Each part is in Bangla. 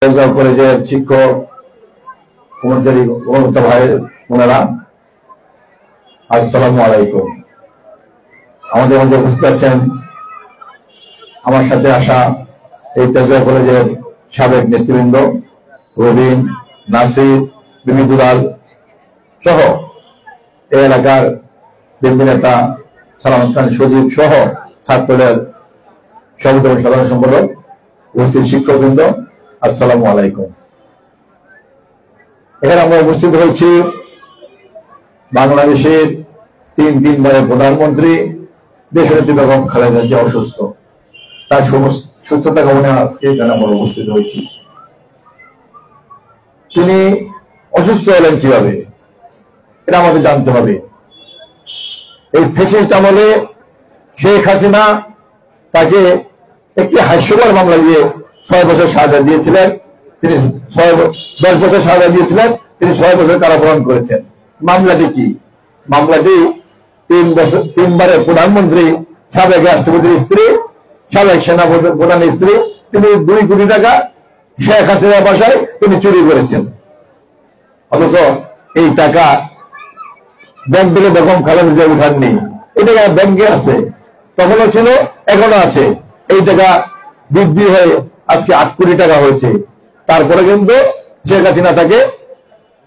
কলেজের শিক্ষক ভাই ওনারা, আসসালামু আলাইকুম। আমাদের মধ্যে উপস্থিত আছেন আমার সাথে আসা এই তেজগাঁও কলেজের সাবেক নেতৃবৃন্দ রবিন, নাসির, বিবি দুলাল সহ এই এলাকার বিএনপি নেতা সালামত খান সজীব সহ ছাত্রদের সভাপতি সাধারণ সম্পাদক, উপস্থিত শিক্ষকবৃন্দ, আসসালামু আলাইকুম। এখানে আমরা উপস্থিত হয়েছি বাংলাদেশের তিনবারের প্রধানমন্ত্রী দেশনেত্রী বেগম খালেদা জিয়া অসুস্থ, তার সুস্থতা কামনে আজকে এখানে আমরা উপস্থিত হয়েছি। তিনি অসুস্থ হলেন কিভাবে এটা আমাদের জানতে হবে। এই ফ্যাসিস্ট আমলে শেখ হাসিনা তাকে একটি হাস্যকর মামলা দিয়ে 6 বছর সাজা দিয়েছিলেন। তিনি 10 বছর সাজা দিয়েছিলেন, তিনি 6 বছর কারাবরণ করেছেন। মামলাটি কি? মামলাটি 3বারের প্রধানমন্ত্রী, সাবেক রাষ্ট্রপতির স্ত্রী, সাবেক সেনা প্রধানের স্ত্রী, তিনি 2 কোটি টাকা শেখ হাসিনার বাসায় তিনি চুরি করেছেন। অথচ এই টাকা ব্যাংক থেকে বেগম খালেদা জিয়া উঠাননি। এই টাকা ব্যাংকে আছে, তখনও ছিল, এখনো আছে। এই টাকা বৃদ্ধি হয়ে আজকে 8 কোটি টাকা হয়েছে। তারপরে কিন্তু শেখ হাসিনা তাকে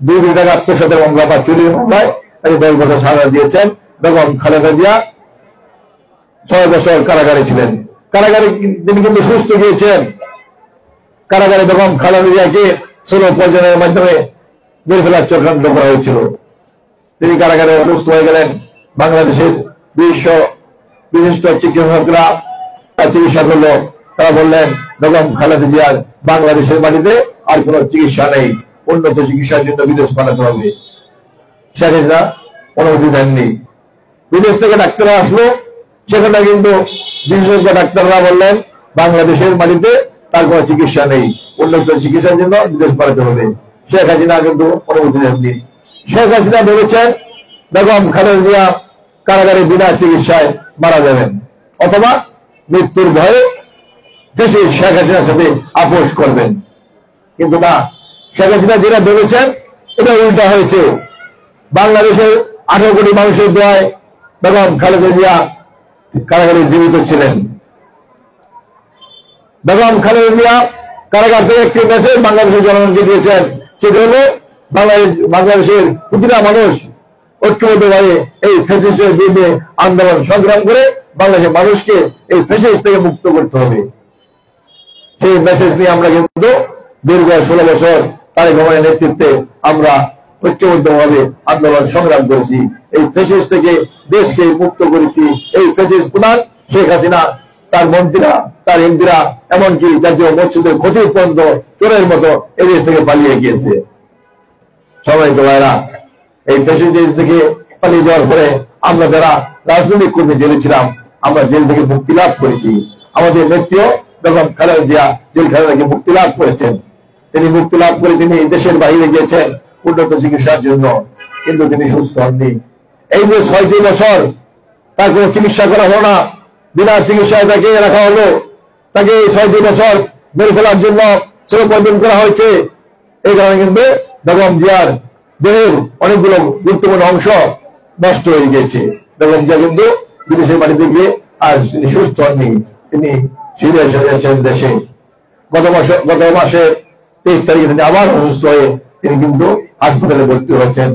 2 কোটি টাকা আত্মসাতের মামলা বা চুরির মামলায় তাকে 10 বছর সাজা দিয়েছেন। বেগম খালেদা জিয়া 6 বছর কারাগারে ছিলেন। কারাগারে তিনি কিন্তু সুস্থ গিয়েছেন। কারাগারে বেগম খালেদা জিয়াকে স্লো পয়জনের মাধ্যমে মেরে ফেলার চক্রান্ত করা হয়েছিল। তিনি কারাগারে অসুস্থ হয়ে গেলেন। বাংলাদেশের বিশিষ্ট চিকিৎসকরা চিকিৎসা করলো। তারা বললেন বেগম খালেদা জিয়ার বাংলাদেশের মাটিতে আর কোন চিকিৎসা নেই, উন্নত চিকিৎসার জন্য বিদেশ পাঠাতে হবে। শেখ হাসিনা অনুমতি দেননি। বিদেশ থেকে ডাক্তাররা আসলো, সেখানে কিন্তু বিশেষজ্ঞ ডাক্তাররা বললেন বাংলাদেশের মাটিতে তার কোন চিকিৎসা নেই, উন্নত চিকিৎসার জন্য বিদেশ পাঠাতে হবে। শেখ হাসিনা কিন্তু অনুমতি দেননি। শেখ হাসিনা ভেবেছেন বেগম খালেদা জিয়া কারাগারে বিনা চিকিৎসায় মারা যাবেন, অথবা মৃত্যুর ভয়ে দেশে শেখ হাসিনার সাথে আপোষ করবেন। কিন্তু না, শেখ হাসিনা যেটা ভেবেছেন এটা উল্টা হয়েছে। বাংলাদেশের 18 কোটি মানুষের দোয়ায় বেগম খালেদা জিয়া কারাগারে জীবিত ছিলেন। বেগম খালেদা জিয়া কারাগার থেকে একটি মেসেজ বাংলাদেশের জনগণকে দিয়েছেন, সেটা হলো বাংলাদেশের প্রতিটা মানুষ ঐক্যবদ্ধভাবে এই ফ্যাসিস্টের বিরুদ্ধে আন্দোলন সংগ্রাম করে বাংলাদেশের মানুষকে এই ফ্যাসিস্ট থেকে মুক্ত করতে হবে। সেই মেসেজ নিয়ে আমরা কিন্তু দীর্ঘ 16 বছর তারেক রহমানের নেতৃত্বে আমরা ঐক্যবদ্ধভাবে আন্দোলন সংগ্রাম করেছি। এই ফ্যাসিস্ট থেকে দেশকে মুক্ত করেছি। এই ফ্যাসিস্ট প্রধান শেখ হাসিনা, তার মন্ত্রীরা, তার এমপিরা, এমনকি জাতীয় মসজিদের ক্ষতি পর্যন্ত চোরের মতো এই দেশ থেকে পালিয়ে গিয়েছে। সবাই তো ভাইরা, এই ফ্যাসিস্ট দেশ থেকে পালিয়ে যাওয়ার পরে আমরা যারা রাজনৈতিক কর্মী জেলে ছিলাম, আমরা জেল থেকে মুক্তি লাভ করেছি। আমাদের নেত্রী বেগম খালেদা জিয়া জেলখানা থেকে মুক্তি লাভ করেছেন। তিনি মুক্তি লাভ করে তিনি দেশের বাইরে গিয়েছেন উন্নত চিকিৎসার জন্য, কিন্তু তিনি সুস্থ হননি। এই যে 6টি বছর তার কোনো চিকিৎসা করা হলো না, বিনা চিকিৎসায় তাকে রাখা হলো। তাকে এই 6টি বছর মেরে ফেলার জন্য ষড়যন্ত্র করা হয়েছে। এই কারণে কিন্তু বেগম জিয়ার দেহের অনেকগুলো গুরুত্বপূর্ণ অংশ নষ্ট হয়ে গিয়েছে। বেগম জিয়া কিন্তু বিদেশের বাড়িতে গিয়ে আর তিনি সুস্থ হননি, তিনি ফিরে এসেছেন দেশে। গত মাসে 23 তারিখে তিনি আবার অসুস্থ হয়ে তিনি কিন্তু হাসপাতালে ভর্তি হয়েছেন।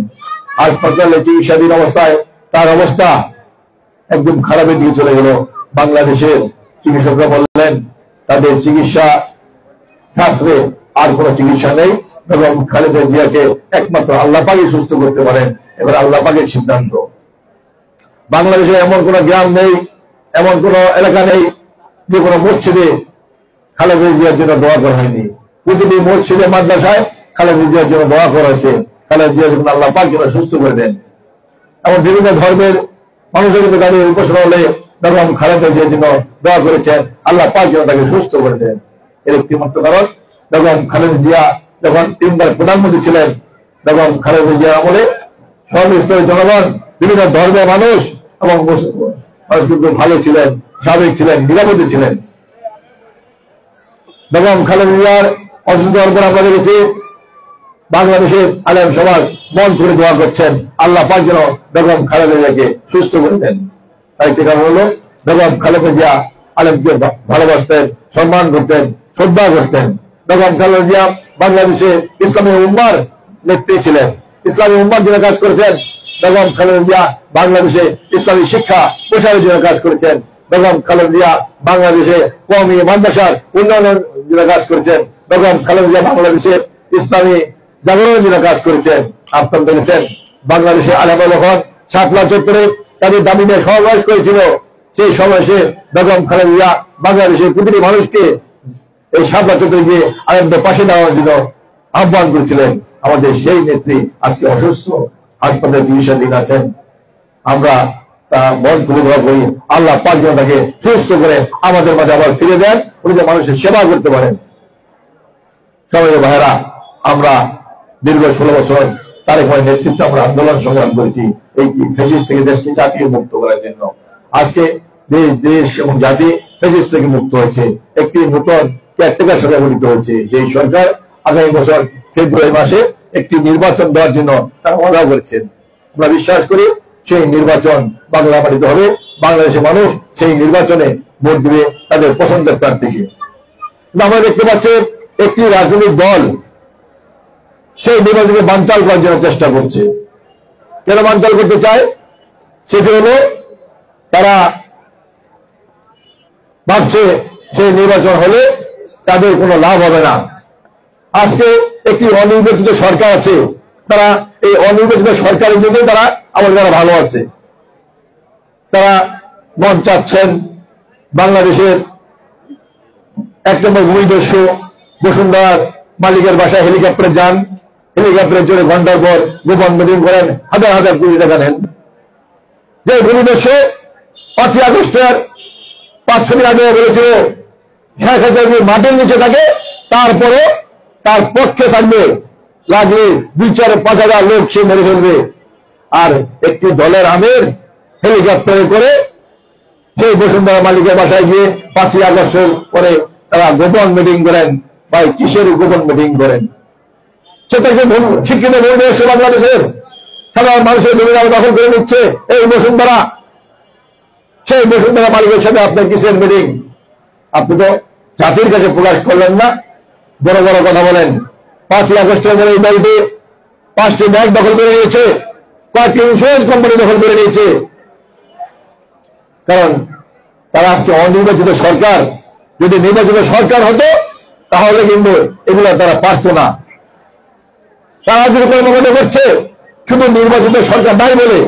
হাসপাতালে চিকিৎসাধীন অবস্থায় তার অবস্থা একদম খারাপের দিকে চলে গেল। বাংলাদেশের চিকিৎসকরা বললেন তাদের চিকিৎসা শাস্ত্রে আর কোন চিকিৎসা নেই, এবং খালেদা জিয়াকে একমাত্র আল্লাহ পাকই সুস্থ করতে পারেন। এবার আল্লাহ পাকের সিদ্ধান্ত। বাংলাদেশে এমন কোন গ্রাম নেই, এমন কোন এলাকা নেই যে কোনো মসজিদে খালেদা জিয়ার জন্য দোয়া করা হয়নি। প্রতিটি মসজিদে, মাদ্রাসায় খালেদা জিয়ার জন্য দোয়া করা হয়েছে, খালেদা জিয়ার জন্য আল্লাহ পাক যেন সুস্থ করে দেন। এমন বিভিন্ন ধর্মের মানুষের কিন্তু তাদের উপাসনা হলে বেগম খালেদা জিয়ার জন্য দোয়া করেছেন, আল্লাহ পাক যেন তাকে সুস্থ করে দেন। এর একটি মাত্র কারণ, বেগম খালেদা জিয়া যখন 3বার প্রধানমন্ত্রী ছিলেন, বেগম খালেদা জিয়া আমলে সর্বস্তরের জনগণ, বিভিন্ন ধর্মের মানুষ এবং মানুষ কিন্তু ভালো ছিলেন, স্বাভাবিক ছিলেন, নিরাপদে ছিলেন। বেগম খালেদা জিয়ার অসুস্থ হওয়ার পর আমরা দেখেছি বাংলাদেশের আলেম সমাজ মন করে দোয়া করছেন আল্লাহ পাক যেন বেগম খালেদা জিয়াকে সুস্থ করে দেন। আরেকটি কারণ হলো বেগম খালেদা জিয়া আলেমকে ভালোবাসতেন, সম্মান করতেন, শ্রদ্ধা করতেন। বেগম খালেদা জিয়া বাংলাদেশে ইসলামী উম্মার নেত্রী ছিলেন, ইসলামী উম্মার জন্য কাজ করেছেন। বেগম খালেদা জিয়া বাংলাদেশে ইসলামী শিক্ষা প্রসারের জন্য কাজ করেছেন। বেগম খালেদা জিয়া বাংলাদেশে কওমি মাদ্রাসার উন্নয়নের জন্য কাজ করেছেন। বেগম খালেদা জিয়া বাংলাদেশে ইসলামী জাগরণের জন্য কাজ করেছেন। আপনারা দেখেছেন বাংলাদেশে আলেমুল হক শাপলা চত্বরে তাদের দাবি নিয়ে সমাবেশ করেছিল। সেই সমাবেশে বেগম খালেদা জিয়া বাংলাদেশের প্রতিটি মানুষকে এই শাপলা চত্বরে গিয়ে আলেমদের পাশে দাঁড়ানোর জন্য আহ্বান করেছিলেন। আমাদের সেই নেত্রী আজকে অসুস্থ, হাসপাতালে চিকিৎসাধীন আছেন। আমরা তা মন খুলে দোয়া করি আল্লাহ পাক যেন তাকে সুস্থ করে আমাদের মাঝে আবার ফিরে দেন, উনি যে মানুষের সেবা করতে পারেন। সবাই ভাইরা, আমরা দীর্ঘ 16 বছর তারেক রহমানের নেতৃত্বে আমরা আন্দোলন সংগ্রাম করেছি এই ফ্যাসিস্ট থেকে দেশকে জাতীয় মুক্ত করার জন্য। আজকে দেশ এবং জাতি ফ্যাসিস্ট থেকে মুক্ত হয়েছে, একটি নতুন কেয়ারটেকার সরকার গঠিত হয়েছে। যে সরকার আগামী বছর ফেব্রুয়ারি মাসে একটি নির্বাচন দেওয়ার জন্য তারা ওয়াদা করেছেন। আমরা বিশ্বাস করি সেই নির্বাচন বাংলা মাটিতে হবে, বাংলাদেশের মানুষ সেই নির্বাচনে ভোট দিবে তাদের পছন্দের প্রার্থীকে। আমরা দেখতে পাচ্ছি একটি রাজনৈতিক দল সেই নির্বাচনকে বানচাল করার জন্য চেষ্টা করছে। কেন বানচাল করতে চায়? সেটি হলো তারা ভাবছে সেই নির্বাচন হলে তাদের কোনো লাভ হবে না। আজকে একটি অনির্বাচিত সরকার আছে, তারা এই অনির্বাচিত সরকারের জন্য তারা আমাদের যারা ভালো আছে, তারা মন চাচ্ছেন বাংলাদেশের 1 নম্বর ভূমিদস্যু বসুন্ধরার মালিকের বাসায় হেলিকপ্টারে যান, হেলিকপ্টারের জন্য ঘন্টার পর গোপন মিটিং করেন, হাজার হাজার কোটি টাকা নেন। যে ভূমিদস্যু 5ই আগস্টের 500 দিন আগে বলেছিল শেখ হাসিনা যদি মাটির নিচে থাকে তারপরে তার পক্ষে থাকবে, লাগলে 2-4-5 হাজার লোক সে মেরে ফেলবে। আর একটি দলের আমির হেলিকপ্টারে করে সেই বসুন্ধরা মালিকের বাসায় গিয়ে 5ই আগস্টের পরে তারা গোপন মিটিং করেন। ভাই, কিসের গোপন মিটিং করেন? সেটাকে শিক্ষিত পরিবেশ বাংলাদেশের সাধারণ মানুষের জমি দখল করে নিচ্ছে এই বসুন্ধরা। সেই বসুন্ধরা মালিকের সাথে আপনার কিসের মিটিং? আপনি তো জাতির কাছে প্রকাশ করলেন না, বড় বড় কথা বলেন। 5ই আগস্টের পরে এই দলটি 5টি ব্যাংক দখল করে নিয়েছে, কয়েকটি ইন্স্যুরেন্স কোম্পানি দখল করে নিয়েছে। কারণ তারা আজকে অনির্বাচিত সরকার, যদি নির্বাচিত সরকার হতো তাহলে কিন্তু এগুলো তারা পারত না। তারা যদি কর্মকাণ্ড করছে শুধু নির্বাচিত সরকার নাই বলে,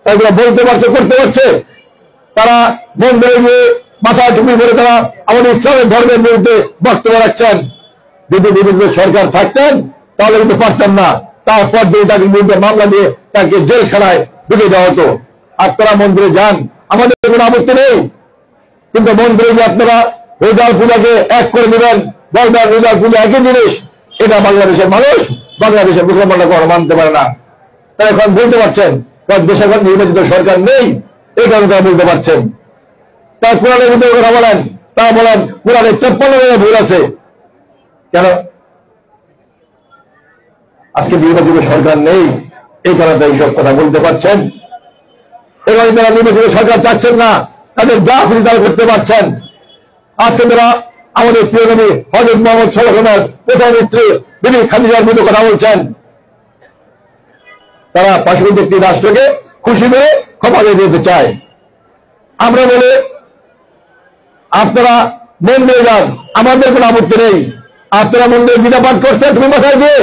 এগুলো বলতে পারছে, করতে পারছে। তারা মন্দিরে গিয়ে মাথা টুপি করে তারা আমাদের ইসলামের ধর্মের বিরুদ্ধে বক্তব্য রাখছেন। যদি নির্বাচিত সরকার থাকতেন তাহলে কিন্তু পারতেন না। তারপর যদি তাকে বিরুদ্ধে মামলা দিয়ে তাকে জেলখানায় ঢুকে দেওয়া হতো। আপনারা মন্দিরে যান, আমাদের কোনো আপত্তি নেই, কিন্তু মন্দিরে গিয়ে আপনারা রোজার পূজাকে এক করে দেবেন, বলবেন রোজার পূজা একই জিনিস, এটা বাংলাদেশের মানুষ, বাংলাদেশের মুসলমানরা কখনো মানতে পারে না। তারা এখন বলতে পারছেন দেশে এখন নির্বাচিত সরকার নেই, এই কারণে তারা বলতে পারছেন। তারা কোরআনের মধ্যে কথা বলেন, তারা বলেন কোরআনের 53 ভুল আছে। কেন? আজকে নির্বাচিত সরকার নেই, এই কারণে এইসব কথা বলতে পারছেন। এবারে তারা নির্বাচিত সরকার চাচ্ছেন না, তাদের যা খুশি তারা করতে পারছেন। আজকে তারা আমাদের প্রিয় নবী হযরত মুহাম্মদ সাল্লাল্লাহু আলাইহি ওয়াসাল্লামের প্রথম স্ত্রী বিবি খাদিজার মধ্যে কথা বলছেন। তারা পার্শ্ববর্তী একটি রাষ্ট্রকে খুশি করে ক্ষমা দিয়ে দিতে চায়। আমরা বলে আপনারা মন্দিরে যান, আমাদের কোনো আপত্তি নেই। আপনারা মন্দিরে গীতা পাঠ করছেন তুমি মাথায় দিয়ে,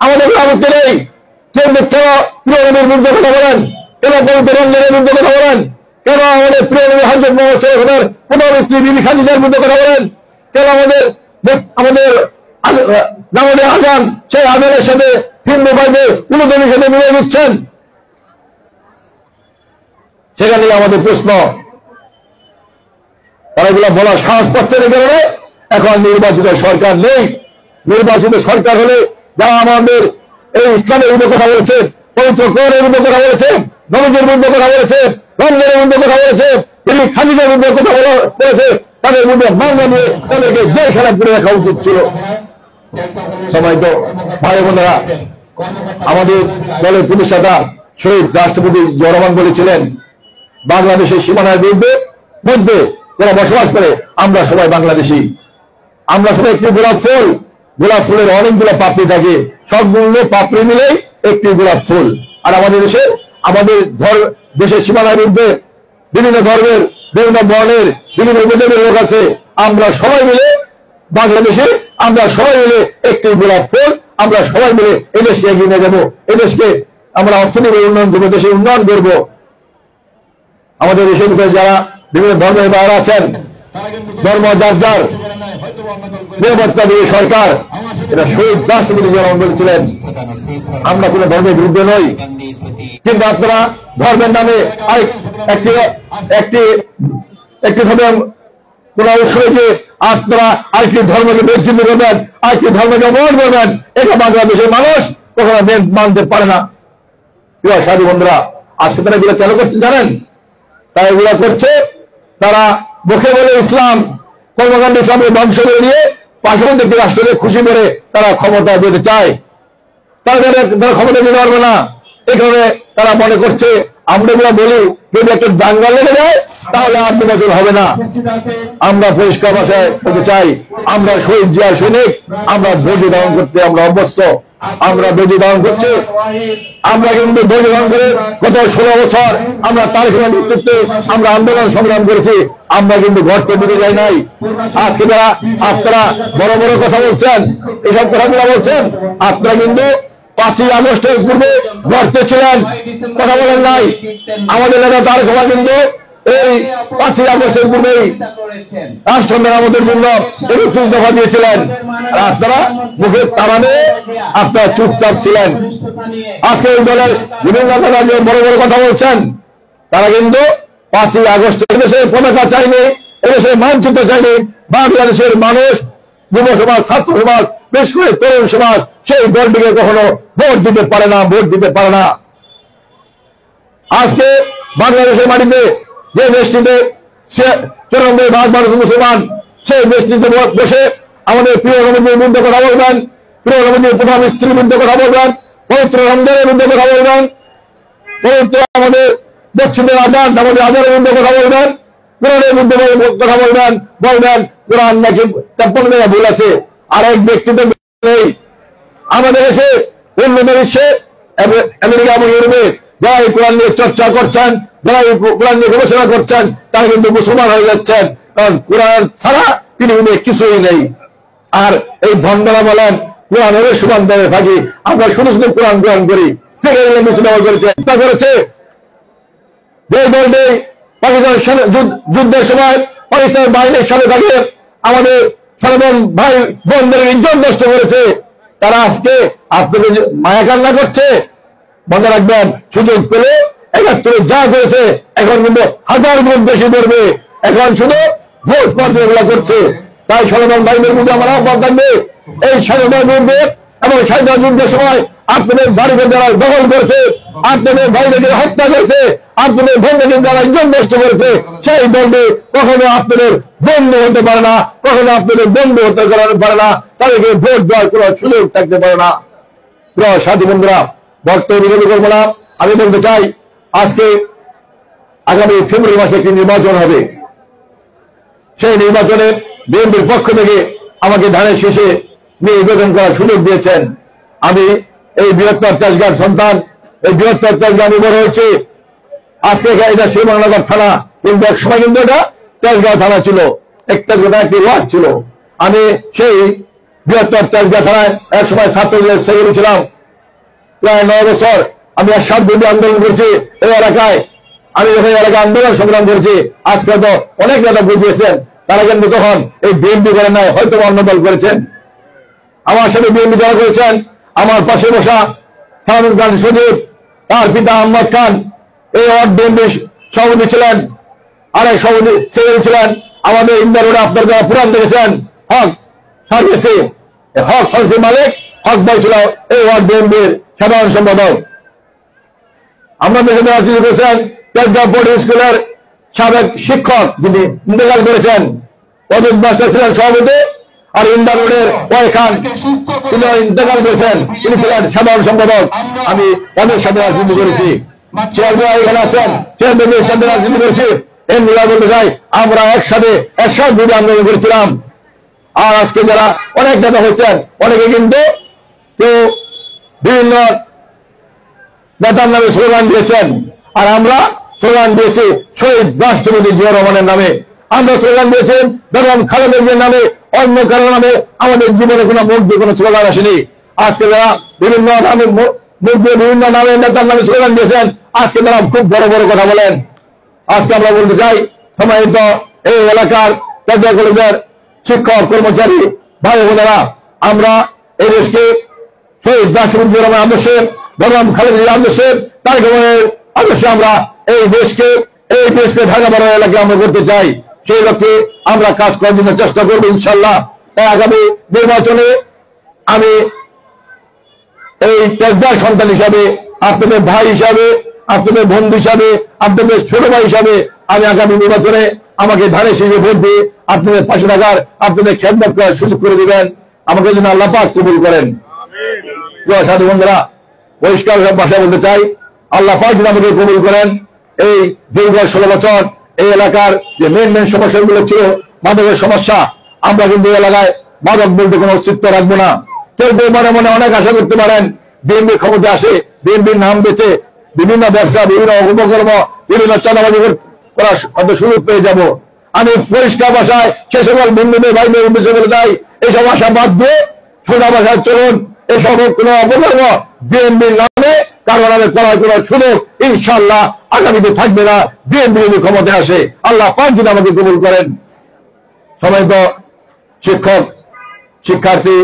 আমাদের কোনো আপত্তি নেই। কেন প্রিয় নবীর বিরুদ্ধে কথা বলেন? কেন পবিত্র রমজানের বিরুদ্ধে কথা বলেন? কেন আমাদের প্রিয় নবী হযরত মুহাম্মদ সাল্লাল্লাহু আলাইহি ওয়াসাল্লামের প্রথম স্ত্রী বিবি খাদিজার বিরুদ্ধে কথা বলেন? কেন আমাদের আজান সেই আজানের সাথে হিন্দু ভাইদের উলুদনের সাথে মিলিয়ে দিচ্ছেন? সেখানে আমাদের প্রশ্ন। তারা এগুলো বলার সাহস পাচ্ছেন এই কারণে এখন নির্বাচিত সরকার নেই। নির্বাচিত সরকার হলে যারা আমাদের এই ইসলামের বিরুদ্ধে কথা বলেছে, পবিত্র কোরআনের বিরুদ্ধে কথা বলেছে, নবীদের বিরুদ্ধে কথা বলেছে, রমজানের বিরুদ্ধে কথা বলেছে, তিনি খাদিজার বিরুদ্ধে কথা বলেছে, তাদের মধ্যে মামলা নিয়ে তাদেরকে জেলখানা করে রাখা উচিত ছিল। সবাই তো ভাই বোনেরা, আমাদের দলের প্রতিষ্ঠাতা শহীদ রাষ্ট্রপতি জিয়াউর রহমান বলেছিলেন, বাংলাদেশের সীমানার মধ্যে যারা বসবাস করে আমরা সবাই বাংলাদেশি, আমরা সবাই একটি গোলাপ ফুল, গোলাপ ফুলের অনেকগুলো পাপড়ি থাকে, সবগুলো পাপড়ি মিলেই একটি গোলাপ ফুল। আর আমাদের দেশের সীমানার মধ্যে বিভিন্ন ধর্মের, বিভিন্ন বর্ণের, বিভিন্ন উপজাতির লোক আছে, আমরা সবাই মিলে বাংলাদেশে, আমরা সবাই মিলে একটি গোলাপ ফুল, আমরা সবাই মিলে এদেশকে এগিয়ে নিয়ে যাবো, এদেশকে আমরা অর্থনৈতিক উন্নয়ন করবো, দেশের উন্নয়ন করবো। আমাদের দেশের ভিতরে যারা বিভিন্ন ধর্মের বাইরে আছেন, ধর্ম যার যার নিরাপত্তা দিয়ে সরকার, এটা শহীদ রাষ্ট্রপতি জিয়াউর রহমান বলেছিলেন, আমরা কোন ধর্মের বিরুদ্ধে নই, কিন্তু আপনারা ধর্মের নামে একটি ধর্মের কোন অবশ্যই যে আপনারা আরেকটি ধর্মকে বিচ্ছিন্ন করবেন, আরেকটি ধর্মকে অপমান করবেন, এটা বাংলাদেশের মানুষ কখনো মানতে পারে না। প্রিয় সাথী বন্ধুরা, আজকে তারা এগুলো কেন করছে জানেন? তারা এগুলো করছে, তারা মুখে বলে ইসলাম, কর্মকাণ্ডে ইসলামকে ধ্বংস করে দিয়ে পার্শ্ববর্তী একটি রাষ্ট্রকে খুশি করে তারা ক্ষমতা দিতে চায়। তারা ক্ষমতা দিতে পারবে না, এই কারণে তারা মনে করছে আমরা এগুলো বলি, যদি একটা দাঙ্গা লেগে যায় তাহলে আর নির্বাচন হবে না। আমরা পরিষ্কার ভাষায় বলতে চাই, আমরা শহীদ জিয়া সৈনিক, আমরা ধৈর্য ধারণ করতে আমরা অভ্যস্ত, আমরা ধৈর্য ধারণ করছি। আমরা কিন্তু ধৈর্য ধারণ করে গত 16 বছর আমরা তারেক রহমানের নেতৃত্বে আমরা আন্দোলন সংগ্রাম করেছি, আমরা কিন্তু ঘর থেকে বেরিয়ে যাই নাই। আজকে যারা আপনারা বড় বড় কথা বলছেন, এইসব কথাগুলো বলছেন, আপনারা কিন্তু 5ই আগস্টের পূর্বে গড়তে ছিলেন, কথা বলেন নাই। আমাদের নেতা তারেক রহমান কিন্তু এই 5ই আগস্টের পূর্বেই রাষ্ট্র মেরামতের জন্য 31 দফা দিয়েছিলেন, আর আপনারা মুখে তাড়ানে আপনারা চুপচাপ ছিলেন। আজকে এই দলের বিভিন্ন নেতা যে বড় বড় কথা বলছেন, তারা কিন্তু 5ই আগস্ট এদেশের পতাকা চাইনি, এদেশের মানচিত্র চাইনি। বাংলাদেশের মানুষ, যুব সমাজ, ছাত্র সমাজ, বিশেষ করে তরুণ সমাজ সেই দলটিকে কখনো ভোট দিতে পারে না, ভোট দিতে পারে না। আজকে বাংলাদেশের মাটিতে যে দেশটিতে 94% মানুষ মুসলমান, সেই দেশটিতে বসে আমাদের প্রিয় নবীর বিরুদ্ধে কথা বলবেন, প্রিয় নবীর প্রথম স্ত্রীর বিরুদ্ধে কথা বলবেন, পবিত্র রমজানের বিরুদ্ধে কথা বলবেন, পবিত্র আমাদের দক্ষিণের আজান, আমাদের আজানের বিরুদ্ধে কথা বলবেন, কোরআনের বিরুদ্ধে কথা বলবেন, কোরআন নাকি 53 জায়গায় ভুল আছে। আর এক ব্যক্তি তো নেই আমাদের দেশে, উন্নত বিশ্বে, আমেরিকা এবং ইউরোপে যারা এই কোরআন নিয়ে চর্চা করছেন, যারা এই কোরআন নিয়ে গবেষণা করছেন, তারা কিন্তু মুসলমান হয়ে যাচ্ছেন, কারণ কোরআন ছাড়া পৃথিবীতে কিছুই নেই। আর এই ভণ্ডরা বলেন কোরআনের সমান দেবে থাকি, আমরা শুধু শুধু কোরআন গ্রহণ করি, করেছে যে দলটি পাকিস্তান যুদ্ধের সময় পাকিস্তানের বাহিনীর সাথে থাকে আমাদের সনাতন ভাই বোনদের ইজ্জত নষ্ট করেছে, তারা আজকে আপনাদের মায়া কান্না করছে। মনে রাখবেন, সুযোগ পেলে 71 যা করেছে এখন কিন্তু 1000 গুণ বেশি করবে, এখন শুধু ভোট পর্যায়ে করছে। তাই সনাতন ভাইদের মধ্যে আমার আহ্বান থাকবে, এই স্বাধীনতার বিরুদ্ধে এবং স্বাধীনতা যুদ্ধের সময় আপনাদের বাড়িতে যারা দখল করেছে, আপনাদের ভাইদেরকে হত্যা করেছে, আপনাদের বোনদেরকে যারা ইজ্জত নষ্ট করেছে, সেই দলটি কখনো আপনাদের বন্ধু হতে পারে না, কখনো আপনাদের বন্ধু হতে পারে না, তাদেরকে ভোট দেওয়ার কোনো সুযোগ থাকতে পারে না। প্রিয় সাথী বন্ধুরা, বক্তব্য বিরোধী করবো না, আমি বলতে চাই আজকে আগামী ফেব্রুয়ারি মাসে একটি নির্বাচন হবে। সেই নির্বাচনে বিএনপির পক্ষ থেকে আমাকে ধানের শীষে নির্বাচন করার সুযোগ দিয়েছেন। আমি এই বৃহত্তর তেজগাঁর সন্তান, এই বৃহত্তর তেজগাঁ আমি বড় হয়েছে। আজকে এটা শ্রীবাংলাগড় থানা, কিন্তু এক সময় কিন্তু এটা তেজগাঁও থানা ছিল, একটি ওয়ার্ড ছিল। আমি সেই বৃহত্তর তেজগাঁ থানায় এক সময় ছাত্রদের সেক্রেটারি ছিলাম, প্রায় 9 বছর। আমি এরশাদ বিরোধী আন্দোলন করেছি এই এলাকায়। আমি যখন এলাকায় আন্দোলন সংগ্রাম করেছি, আজকে তো অনেক নেতা বুঝিয়েছেন, তারা কিন্তু তখন এই বিএনপি করেন নাই, হয়তো অন্য দল করেছেন। আমার সাথে বিএনপি দল করেছেন আমার পাশে বসা ফারুক খান সজীব, তার পিতা আহমদ খান এই ওয়ার্ড বিএনপি সভাপতি ছিলেন, আরেক সভাপতি সেক্রেটারি ছিলেন আমাদের ইন্দিরা রোডে আপনারা যারা পুরান দেখেছেন হক ফার্মেসি, হক ফার্মেসি মালিক হক ভাই ছিল এই ওয়ার্ড বিএনপির সাধারণ সম্পাদক। আমরা দেখে করেছেন তেজগাঁও বোর্ড স্কুলের সাবেক শিক্ষক যিনি ইন্তেকাল করেছেন, অজিত মাস্টার ছিলেন সভাপতি, আর ইন্ডা রোডের ওয়াই খান তিনি ইন্তেকাল করেছেন, তিনি ছিলেন সাধারণ সম্পাদক। আমি অনেক সাথে রাজনীতি করেছি, চেয়ারম্যান এখানে আছেন, চেয়ারম্যানের সাথে রাজনীতি করেছি। এর নিয়ে বলতে চাই, আমরা একসাথে বিরোধী আন্দোলন করেছিলাম। আর আজকে যারা অনেক নেতা হচ্ছেন, অনেকে কিন্তু কেউ বিভিন্ন নেতার নামে স্লোগান দিয়েছেন, আর আমরা স্লোগান দিয়েছি শহীদ রাষ্ট্রপতি জিয়া রহমানের নামে। আমরা স্লোগান দিয়েছেন বেগম খালেদা জিয়ার নামে, অন্য কারোর নামে আমাদের জীবনে কোনো মুখ দিয়ে কোনো স্লোগান আসেনি। আজকে যারা বিভিন্ন নামে মুখ দিয়ে বিভিন্ন নামে নেতার নামে স্লোগান দিয়েছেন, আজকে তারা খুব বড় বড় কথা বলেন। আজকে আমরা বলতে চাই, সম্মানিত এই এলাকার কেন্দ্রীয় কলেজের শিক্ষক কর্মচারী ভাই বোনেরা, আমরা এই দেশকে শহীদ রাষ্ট্রপতি জিয়া রহমানের আদর্শে, বেগম খালেদা জিয়ার আদর্শে, তারেক রহমানের আদর্শে আমরা এই দেশকে ঢাকা বড় এলাকায় আমরা করতে চাই। সেই লক্ষ্যে আমরা কাজ করার জন্য চেষ্টা করবো ইনশাল্লাহ। তাই আগামী নির্বাচনে আমি এই তেজদার সন্তান হিসাবে, আপনাদের ভাই হিসাবে, আপনাদের বন্ধু হিসাবে, আপনাদের ছোট ভাই হিসাবে আমি আগামী নির্বাচনে আমাকে ধারে শিখে ভোট দিয়ে আপনাদের পাশে থাকার, আপনাদের খেদমত করার সুযোগ করে দিবেন। আমাকে যেন আল্লাহ পাক কবুল করেন। সাধু বন্ধুরা, পরিষ্কার ভাষায় বলতে চাই, আল্লাহ পাক যেন আমাকে কবুল করেন। এই দীর্ঘ 16 বছর এই এলাকার যে মেন সমস্যাগুলো ছিল, মাদকের সমস্যা, আমরা কিন্তু এই এলাকায় মাদক বলতে কোনো অস্তিত্ব রাখবো না। কেউ কেউ মনে মনে অনেক আশা করতে পারেন, বিএনপি ক্ষমতা আসে, বিএনপির নাম বেঁচে বিভিন্ন ব্যবসা, বিভিন্ন উপকর্ম, বিভিন্ন চাঁদাবাজি করার হয়তো সুযোগ পেয়ে যাব। আমি পরিষ্কার ভাষায় সে সকল বন্ধুদের ভাইদের উদ্দেশ্যে বলে যাই, এইসব আশা বাদ দিয়ে সোজা ভাষায় চলুন। এসব কোনো অপকর্ম বিএনপির নামে কারো নামে করার কোনো সুযোগ ইনশাল্লাহ আগামীতে থাকবে না। বিএনপি যদি ক্ষমতায় আসে, আল্লাহ পাক যদি আমাকে কবুল করেন। সম্মানিত শিক্ষক, শিক্ষার্থী,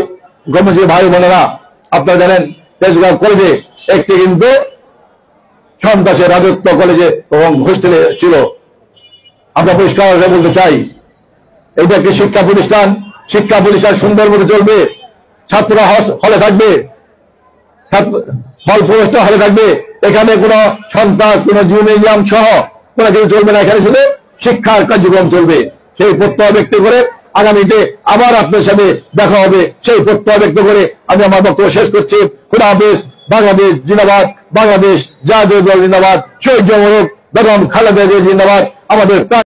কর্মচারী ভাই বোনেরা, আপনারা জানেন তেজগাঁও কলেজে একটি কিন্তু সন্ত্রাসের রাজত্ব কলেজে এবং হোস্টেলে ছিল। আমরা পরিষ্কার বলতে চাই, এটা একটি শিক্ষা প্রতিষ্ঠান। শিক্ষা প্রতিষ্ঠান সুন্দর মতো চলবে, ছাত্ররা হলে থাকবে, হল প্রবেশটা হলে থাকবে। এখানে কোনো সন্ত্রাস, কোনো জিওমেজিয়াম সহ কোনো কিছু চলবে না। এখানে শুধু শিক্ষার কার্যক্রম চলবে। সেই প্রত্যয় ব্যক্ত করে আগামীতে আবার আপনার সাথে দেখা হবে। সেই প্রত্যয় ব্যক্ত করে আমি আমার বক্তব্য শেষ করছি। খুদা হাফেজ। বাংলাদেশ জিন্দাবাদ, বাংলাদেশ জাতীয় দল জিন্দাবাদ, শহীদ বেগম খালেদা জিয়া জিন্দাবাদ। আমাদের